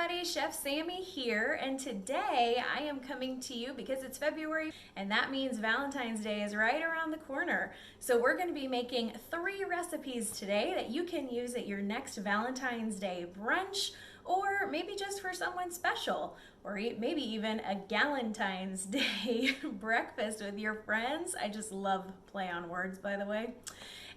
everybody, Chef Sammy here, and today I am coming to you because it's February and that means Valentine's Day is right around the corner. So we're going to be making 3 recipes today that you can use at your next Valentine's Day brunch, or maybe just for someone special, or maybe even a Galentine's Day breakfast with your friends. I just love play on words, by the way.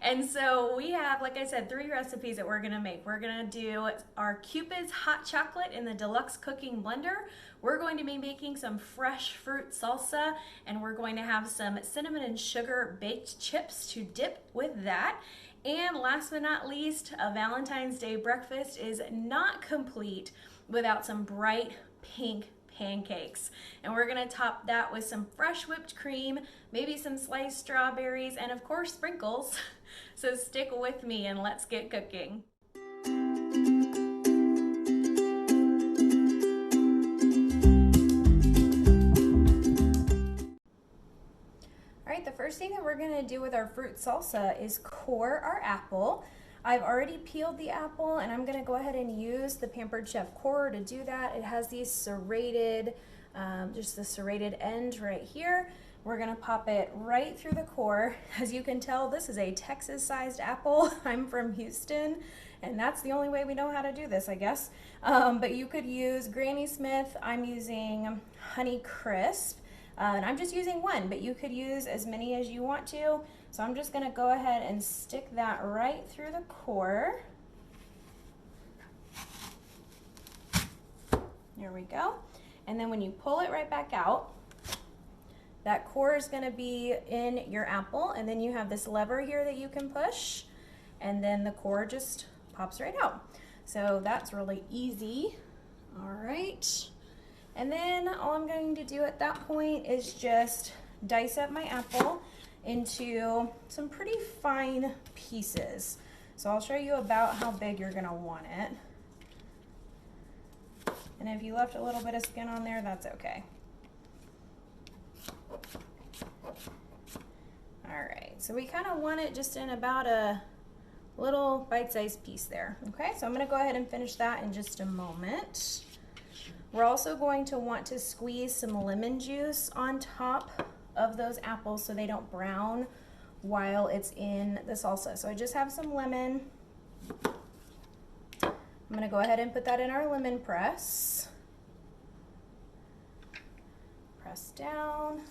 And so we have, like I said, 3 recipes that we're gonna make. We're gonna do our Cupid's hot chocolate in the Deluxe cooking blender. We're going to be making some fresh fruit salsa, and we're going to have some cinnamon and sugar baked chips to dip with that. And last but not least, a Valentine's Day breakfast is not complete without some bright pink pancakes. And we're gonna top that with some fresh whipped cream, maybe some sliced strawberries, and of course sprinkles. So stick with me and let's get cooking. Alright, the first thing that we're gonna do with our fruit salsa is core our apple. I've already peeled the apple, and I'm gonna go ahead and use the Pampered Chef corer to do that. It has these serrated, just the serrated end right here. We're gonna pop it right through the core. As you can tell, this is a Texas-sized apple. I'm from Houston, and that's the only way we know how to do this, I guess. But you could use Granny Smith. I'm using Honey Crisp, and I'm just using one, but you could use as many as you want to. So I'm just gonna go ahead and stick that right through the core. There we go. And then when you pull it right back out, that core is gonna be in your apple, and then you have this lever here that you can push, and then the core just pops right out. So that's really easy. All right. And then all I'm going to do at that point is just dice up my apple into some pretty fine pieces. So I'll show you about how big you're gonna want it. And if you left a little bit of skin on there, that's okay. All right, so we kind of want it just in about a little bite-sized piece there. Okay, so I'm gonna go ahead and finish that in just a moment. We're also going to want to squeeze some lemon juice on top of those apples so they don't brown while it's in the salsa. So I just have some lemon. I'm gonna go ahead and put that in our lemon press. Press down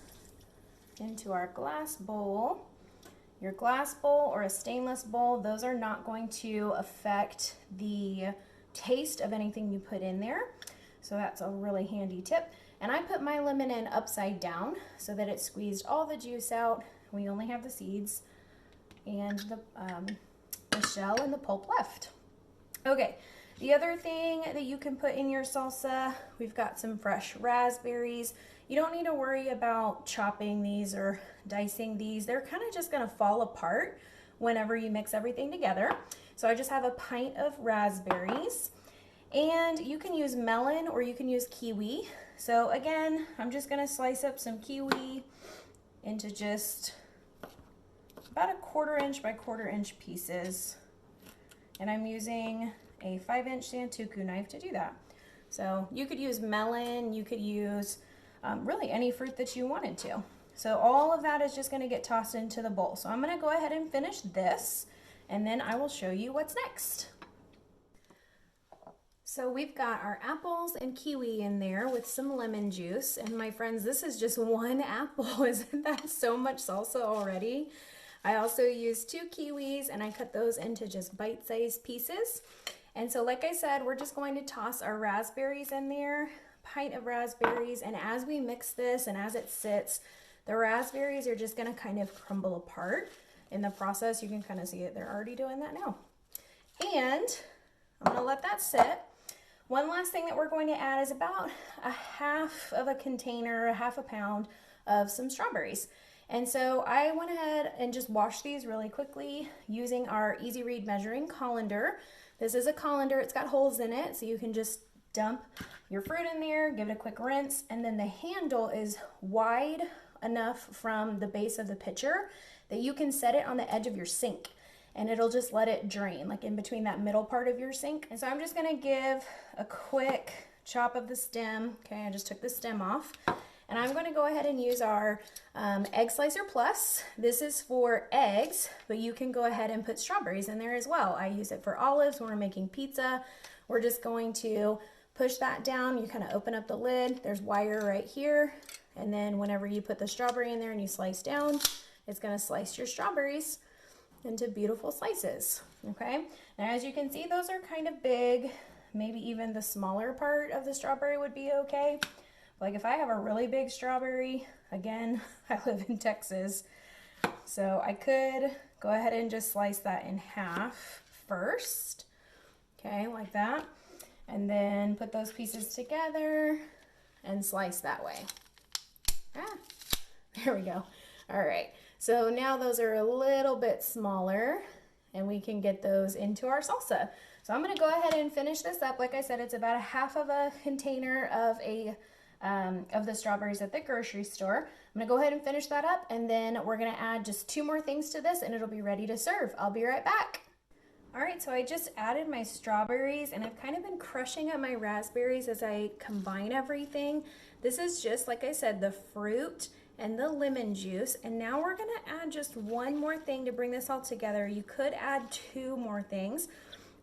into our glass bowl. Your glass bowl or a stainless bowl, those are not going to affect the taste of anything you put in there. So that's a really handy tip. And I put my lemon in upside down so that it squeezed all the juice out. We only have the seeds and the shell and the pulp left. Okay, the other thing that you can put in your salsa, we've got some fresh raspberries. You don't need to worry about chopping these or dicing these. They're kind of just gonna fall apart whenever you mix everything together. So I just have a pint of raspberries. And you can use melon or you can use kiwi. So again, I'm just gonna slice up some kiwi into just about a 1/4 inch by 1/4 inch pieces. And I'm using a 5-inch Santoku knife to do that. So you could use melon, you could use really any fruit that you wanted to. So all of that is just gonna get tossed into the bowl. So I'm gonna go ahead and finish this, and then I will show you what's next. So we've got our apples and kiwi in there with some lemon juice. And my friends, this is just 1 apple. Isn't that so much salsa already? I also used 2 kiwis, and I cut those into just bite-sized pieces. And so like I said, we're just going to toss our raspberries in there, pint of raspberries. And as we mix this and as it sits, the raspberries are just gonna kind of crumble apart. In the process, you can kind of see it. They're already doing that now. And I'm gonna let that sit. One last thing that we're going to add is about a half of a container, a half a pound of some strawberries. And so I went ahead and just washed these really quickly using our Easy Read measuring colander. This is a colander, it's got holes in it, so you can just dump your fruit in there, give it a quick rinse, and then the handle is wide enough from the base of the pitcher that you can set it on the edge of your sink. and it'll just let it drain, like in between that middle part of your sink. And so I'm just gonna give a quick chop of the stem. Okay, I just took the stem off. And I'm going to go ahead and use our Egg Slicer Plus. This is for eggs, but you can go ahead and put strawberries in there as well. I use it for olives when we're making pizza. We're just going to push that down. You kind of open up the lid. There's wire right here. And then whenever you put the strawberry in there and you slice down, it's going to slice your strawberries into beautiful slices. Okay. Now, as you can see, those are kind of big. Maybe even the smaller part of the strawberry would be okay. Like if I have a really big strawberry, again, I live in Texas, so I could go ahead and just slice that in half first, okay, like that, and then put those pieces together and slice that way. There we go. All right, so now those are a little bit smaller, and we can get those into our salsa. So I'm gonna go ahead and finish this up. Like I said, it's about a half of a container of the strawberries at the grocery store. I'm gonna go ahead and finish that up, and then we're gonna add just 2 more things to this and it'll be ready to serve. I'll be right back. All right, so I just added my strawberries, and I've kind of been crushing up my raspberries as I combine everything. This is just, like I said, the fruit and the lemon juice, and now we're gonna add just 1 more thing to bring this all together. You could add 2 more things.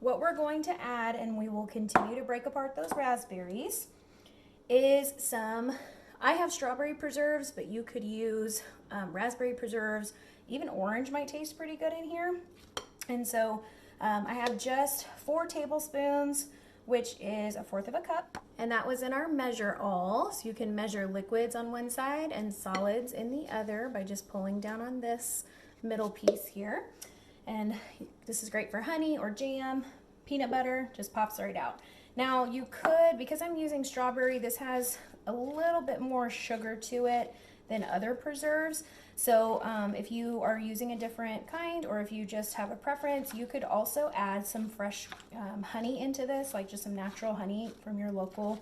What we're going to add, and we will continue to break apart those raspberries, is some, I have strawberry preserves, but you could use raspberry preserves. Even orange might taste pretty good in here. And so I have just 4 tablespoons, which is 1/4 of a cup. And that was in our measure all. So you can measure liquids on one side and solids in the other by just pulling down on this middle piece here. And this is great for honey or jam, peanut butter, just pops right out. Now you could, because I'm using strawberry, this has a little bit more sugar to it than other preserves. So if you are using a different kind, or if you just have a preference, you could also add some fresh honey into this, like just some natural honey from your local,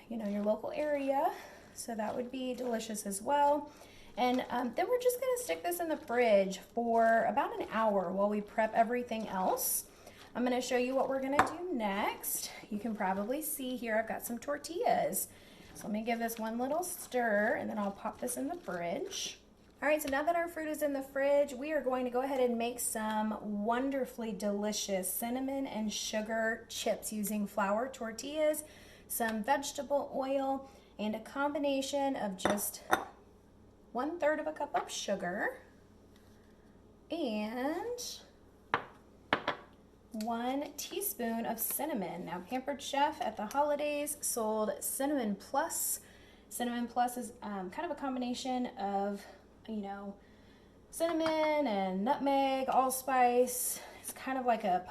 your local area. So that would be delicious as well. And then we're just gonna stick this in the fridge for about an hour while we prep everything else. I'm gonna show you what we're gonna do next. You can probably see here I've got some tortillas. So let me give this one little stir, and then I'll pop this in the fridge. All right, so now that our fruit is in the fridge, we are going to go ahead and make some wonderfully delicious cinnamon and sugar chips using flour tortillas, some vegetable oil, and a combination of just 1/3 of a cup of sugar and 1 teaspoon of cinnamon. Now, Pampered Chef at the holidays sold Cinnamon Plus. Cinnamon Plus is kind of a combination of, cinnamon and nutmeg, allspice. It's kind of like a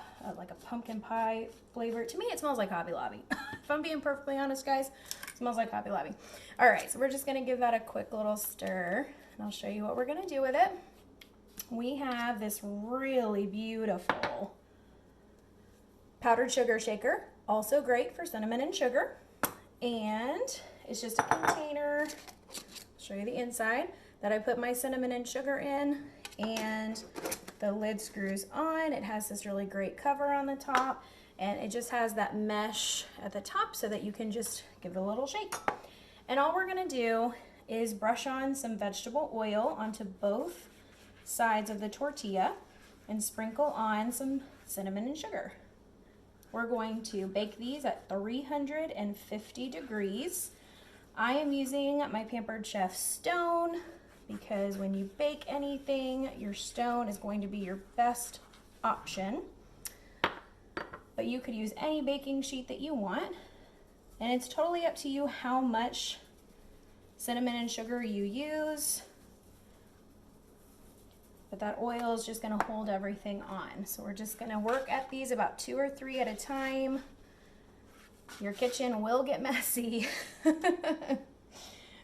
pumpkin pie flavor. To me, it smells like Hobby Lobby. If I'm being perfectly honest, guys, it smells like Hobby Lobby. All right, so we're just gonna give that a quick little stir, and I'll show you what we're gonna do with it. We have this really beautiful powdered sugar shaker, also great for cinnamon and sugar. And it's just a container, I'll show you the inside, that I put my cinnamon and sugar in, and the lid screws on. It has this really great cover on the top, and it just has that mesh at the top so that you can just give it a little shake. And all we're gonna do is brush on some vegetable oil onto both sides of the tortilla and sprinkle on some cinnamon and sugar. We're going to bake these at 350 degrees. I am using my Pampered Chef stone because when you bake anything, your stone is going to be your best option. But you could use any baking sheet that you want, and it's totally up to you how much cinnamon and sugar you use. But that oil is just gonna hold everything on. So we're just gonna work at these about 2 or 3 at a time. Your kitchen will get messy.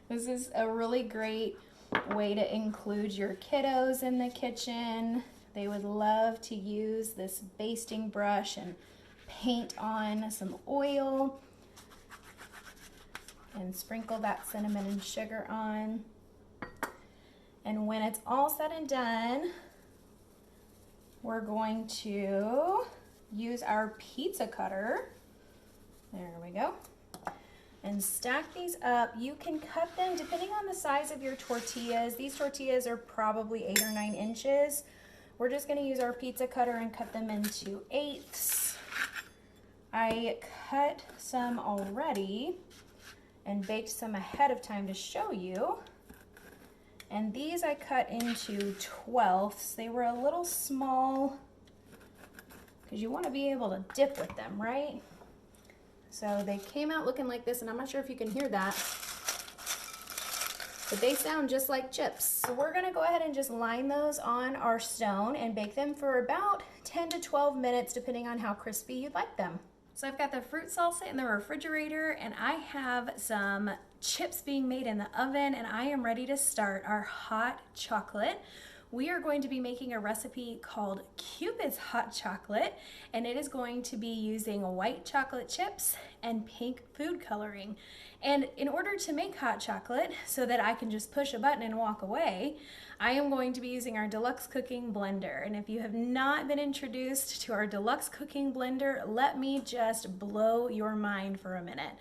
This is a really great way to include your kiddos in the kitchen. They would love to use this basting brush and paint on some oil and sprinkle that cinnamon and sugar on. And when it's all said and done, we're going to use our pizza cutter. There we go. And stack these up. You can cut them depending on the size of your tortillas. These tortillas are probably 8 or 9 inches. We're just going to use our pizza cutter and cut them into 1/8. I cut some already and baked some ahead of time to show you. And these I cut into 12ths. They were a little small because you want to be able to dip with them, right? So they came out looking like this, and I'm not sure if you can hear that, but they sound just like chips. So we're gonna go ahead and just line those on our stone and bake them for about 10 to 12 minutes, depending on how crispy you'd like them. So I've got the fruit salsa in the refrigerator, and I have some chips being made in the oven, and I am ready to start our hot chocolate. We are going to be making a recipe called Cupid's hot chocolate, and it is going to be using white chocolate chips and pink food coloring. And in order to make hot chocolate so that I can just push a button and walk away, I am going to be using our Deluxe cooking blender. And if you have not been introduced to our Deluxe cooking blender, let me just blow your mind for a minute.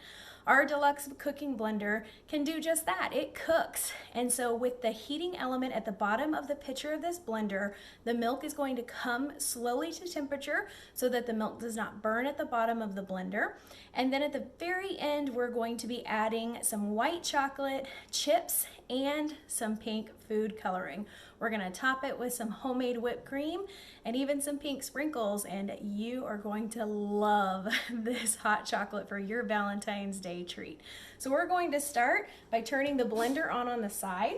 Our Deluxe cooking blender can do just that. It cooks. And so with the heating element at the bottom of the pitcher of this blender, the milk is going to come slowly to temperature so that the milk does not burn at the bottom of the blender. And then at the very end, we're going to be adding some white chocolate chips and some pink food coloring. We're gonna top it with some homemade whipped cream and even some pink sprinkles, and you are going to love this hot chocolate for your Valentine's Day treat. So we're going to start by turning the blender on the side.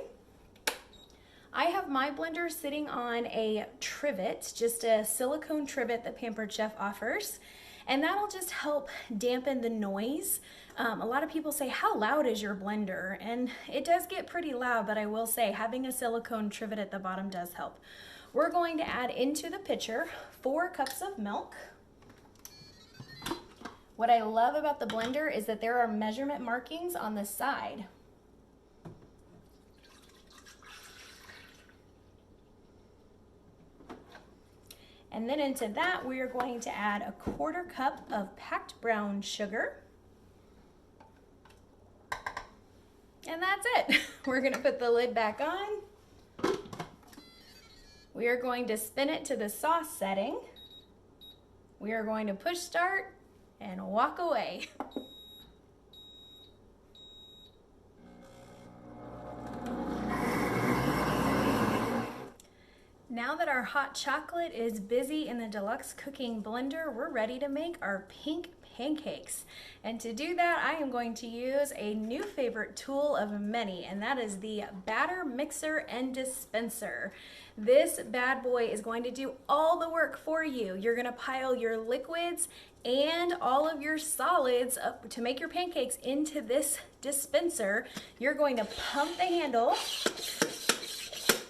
I have my blender sitting on a trivet, just a silicone trivet that Pampered Chef offers, and that'll just help dampen the noise. A lot of people say, how loud is your blender? And it does get pretty loud, but I will say having a silicone trivet at the bottom does help. We're going to add into the pitcher 4 cups of milk. What I love about the blender is that there are measurement markings on the side. And then into that, we are going to add a 1/4 cup of packed brown sugar. And that's it. We're gonna put the lid back on. We are going to spin it to the sauce setting. We are going to push start and walk away. Now that our hot chocolate is busy in the Deluxe cooking blender, we're ready to make our pink pancakes. And to do that, I am going to use a new favorite tool of many, and that is the batter mixer and dispenser. This bad boy is going to do all the work for you. You're gonna pile your liquids and all of your solids up to make your pancakes into this dispenser. You're going to pump the handle.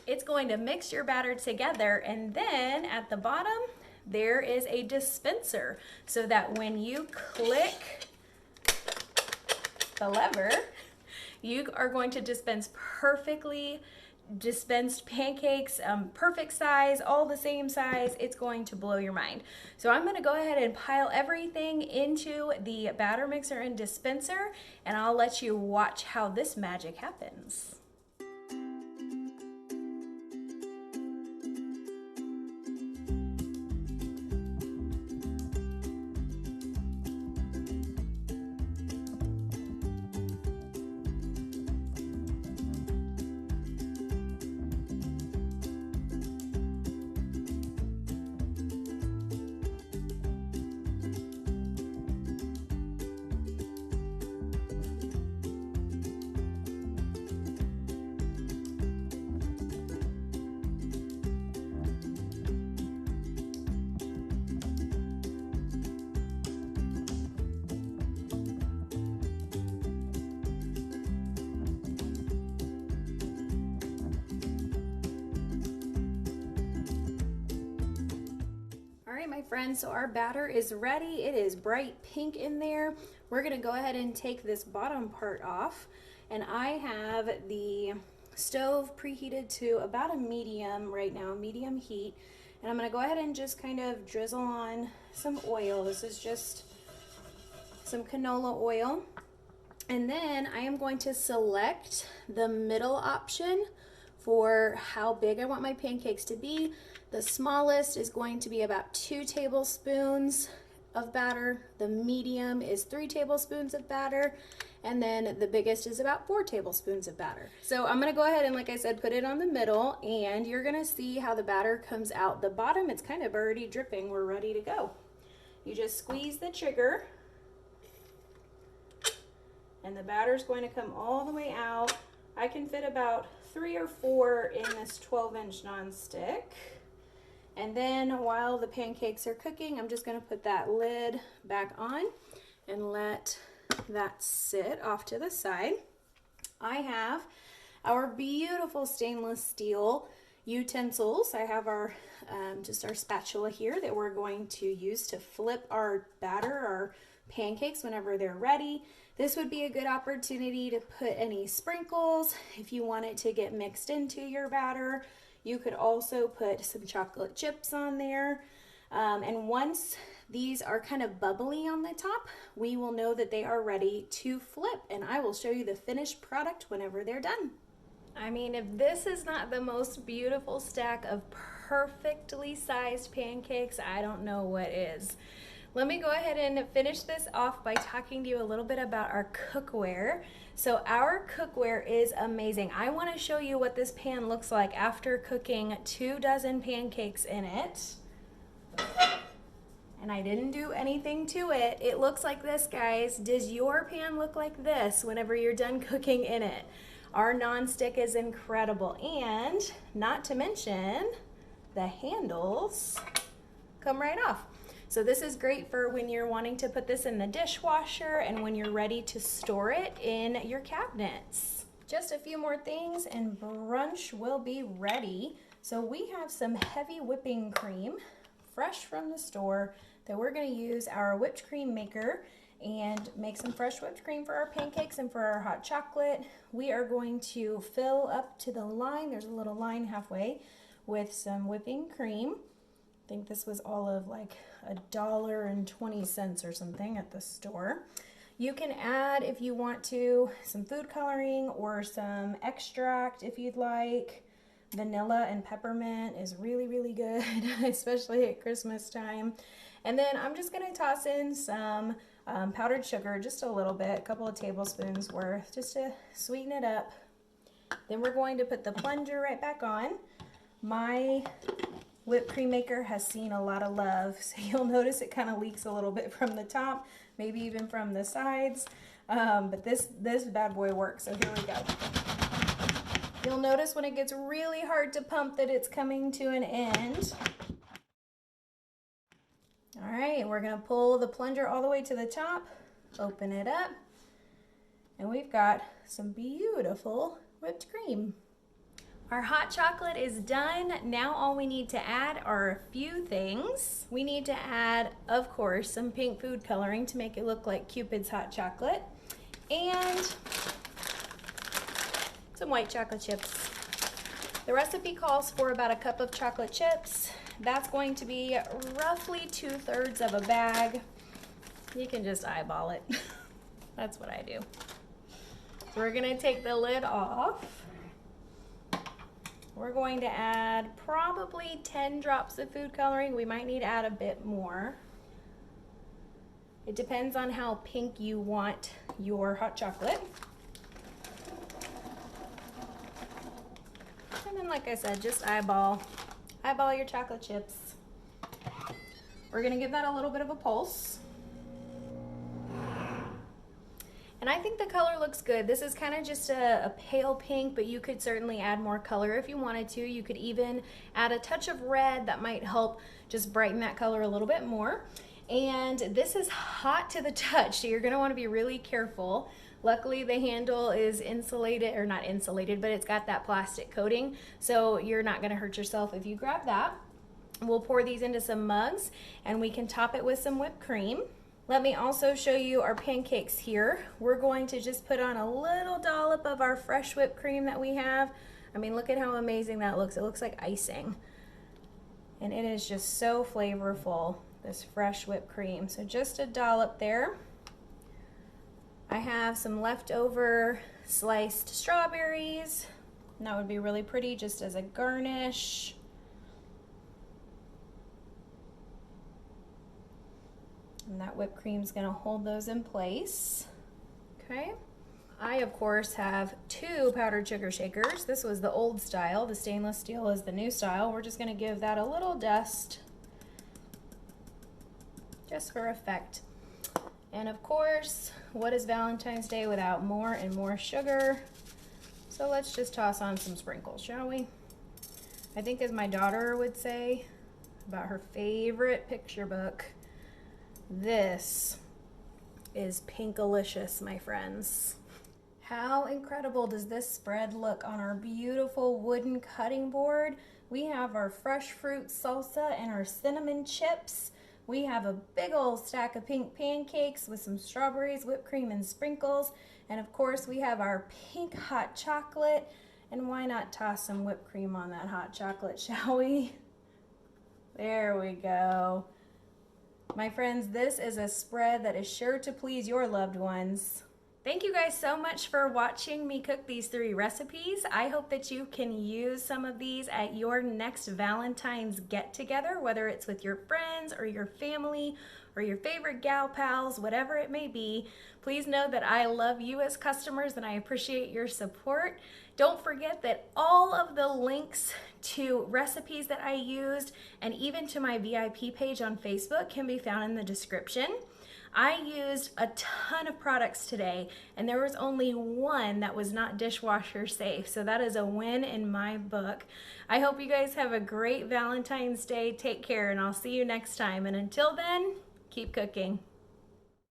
It's going to mix your batter together, and then at the bottom, there is a dispenser so that when you click the lever, you are going to dispense perfectly dispensed pancakes, perfect size, all the same size. It's going to blow your mind. So I'm gonna go ahead and pile everything into the batter mixer and dispenser, and I'll let you watch how this magic happens. My friends, so our batter is ready. It is bright pink in there. We're gonna go ahead and take this bottom part off, and I have the stove preheated to about a medium right now, medium heat, And I'm gonna go ahead and just kind of drizzle on some oil. This is just some canola oil. And then I am going to select the middle option for how big I want my pancakes to be. The smallest is going to be about 2 tablespoons of batter. The medium is 3 tablespoons of batter. And then the biggest is about 4 tablespoons of batter. So I'm gonna go ahead and, like I said, put it on the middle, and you're gonna see how the batter comes out the bottom. It's kind of already dripping. We're ready to go. You just squeeze the trigger, and the batter's going to come all the way out. I can fit about 3 or 4 in this 12-inch nonstick. And then while the pancakes are cooking, I'm just gonna put that lid back on and let that sit off to the side. I have our beautiful stainless steel utensils. I have our just our spatula here that we're going to use to flip our batter, our pancakes, whenever they're ready. This would be a good opportunity to put any sprinkles if you want it to get mixed into your batter. You could also put some chocolate chips on there. And once these are kind of bubbly on the top, we will know that they are ready to flip, and I will show you the finished product whenever they're done. I mean, if this is not the most beautiful stack of perfectly sized pancakes, I don't know what is. Let me go ahead and finish this off by talking to you a little bit about our cookware. So our cookware is amazing. I want to show you what this pan looks like after cooking 2 dozen pancakes in it. And I didn't do anything to it. It looks like this, guys. Does your pan look like this whenever you're done cooking in it? Our nonstick is incredible. And not to mention, the handles come right off. So this is great for when you're wanting to put this in the dishwasher and when you're ready to store it in your cabinets. Just a few more things and brunch will be ready. So we have some heavy whipping cream, fresh from the store, that we're going to use our whipped cream maker and make some fresh whipped cream for our pancakes and for our hot chocolate. We are going to fill up to the line, there's a little line halfway, with some whipping cream. I think this was all of like $1.20 or something at the store. You can add, if you want to, some food coloring or some extract if you'd like. Vanilla and peppermint is really, really good, especially at Christmas time. And then I'm just gonna toss in some powdered sugar, just a little bit, a couple of tablespoons worth, just to sweeten it up. Then we're going to put the plunger right back on. My whipped cream maker has seen a lot of love, so you'll notice it kind of leaks a little bit from the top, maybe even from the sides, but this bad boy works, so here we go. You'll notice when it gets really hard to pump that it's coming to an end. All right, we're gonna pull the plunger all the way to the top, open it up, and we've got some beautiful whipped cream. Our hot chocolate is done. Now all we need to add are a few things. We need to add, of course, some pink food coloring to make it look like Cupid's hot chocolate, and some white chocolate chips. The recipe calls for about a cup of chocolate chips. That's going to be roughly 2/3 of a bag. You can just eyeball it. That's what I do. So we're gonna take the lid off. We're going to add probably 10 drops of food coloring. We might need to add a bit more. It depends on how pink you want your hot chocolate. And then, like I said, just eyeball your chocolate chips. We're gonna give that a little bit of a pulse. And I think the color looks good. This is kind of just a pale pink, but you could certainly add more color if you wanted to. You could even add a touch of red that might help just brighten that color a little bit more. And this is hot to the touch, so you're gonna wanna be really careful. Luckily, the handle is insulated, or not insulated, but it's got that plastic coating, so you're not gonna hurt yourself if you grab that. We'll pour these into some mugs, and we can top it with some whipped cream. Let me also show you our pancakes here. We're going to just put on a little dollop of our fresh whipped cream that we have. I mean, look at how amazing that looks. It looks like icing. And it is just so flavorful, this fresh whipped cream. So just a dollop there. I have some leftover sliced strawberries. And that would be really pretty just as a garnish. And that whipped cream is gonna hold those in place. Okay. I, of course, have 2 powdered sugar shakers. This was the old style. The stainless steel is the new style. We're just gonna give that a little dust just for effect. And of course, what is Valentine's Day without more and more sugar? So let's just toss on some sprinkles, shall we? I think, as my daughter would say about her favorite picture book, this is pinkalicious, my friends. How incredible does this spread look on our beautiful wooden cutting board? We have our fresh fruit salsa and our cinnamon chips. We have a big old stack of pink pancakes with some strawberries, whipped cream, and sprinkles. And of course, we have our pink hot chocolate. And why not toss some whipped cream on that hot chocolate, shall we? There we go. My friends, this is a spread that is sure to please your loved ones. Thank you guys so much for watching me cook these 3 recipes. I hope that you can use some of these at your next Valentine's get-together, whether it's with your friends or your family or your favorite gal pals, whatever it may be. Please know that I love you as customers and I appreciate your support. Don't forget that all of the links to recipes that I used and even to my VIP page on Facebook can be found in the description. I used a ton of products today and there was only one that was not dishwasher safe, so that is a win in my book. I hope you guys have a great Valentine's Day. Take care and I'll see you next time, and until then, keep cooking.